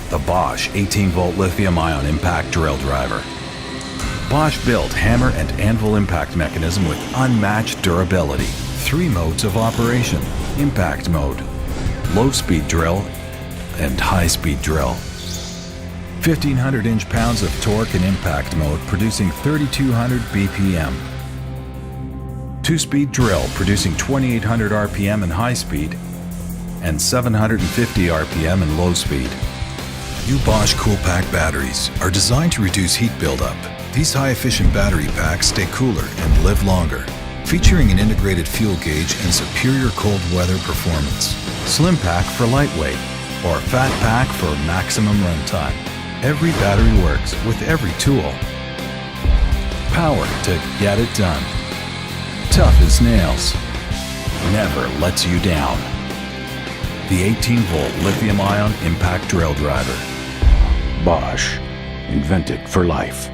the Bosch 18-volt lithium-ion impact drill driver. Bosch built hammer and anvil impact mechanism with unmatched durability. 3 modes of operation: impact mode, low-speed drill, and high-speed drill. 1,500 inch-pounds of torque in impact mode, producing 3,200 BPM. 2-speed drill, producing 2,800 RPM in high speed and 750 RPM in low speed. New Bosch Coolpack batteries are designed to reduce heat buildup. These high-efficient battery packs stay cooler and live longer, featuring an integrated fuel gauge and superior cold weather performance. Slim pack for lightweight, or fat pack for maximum runtime. Every battery works with every tool. Power to get it done. Tough as nails. Never lets you down. The 18-volt lithium-ion impact drill driver. Bosch, invented for life.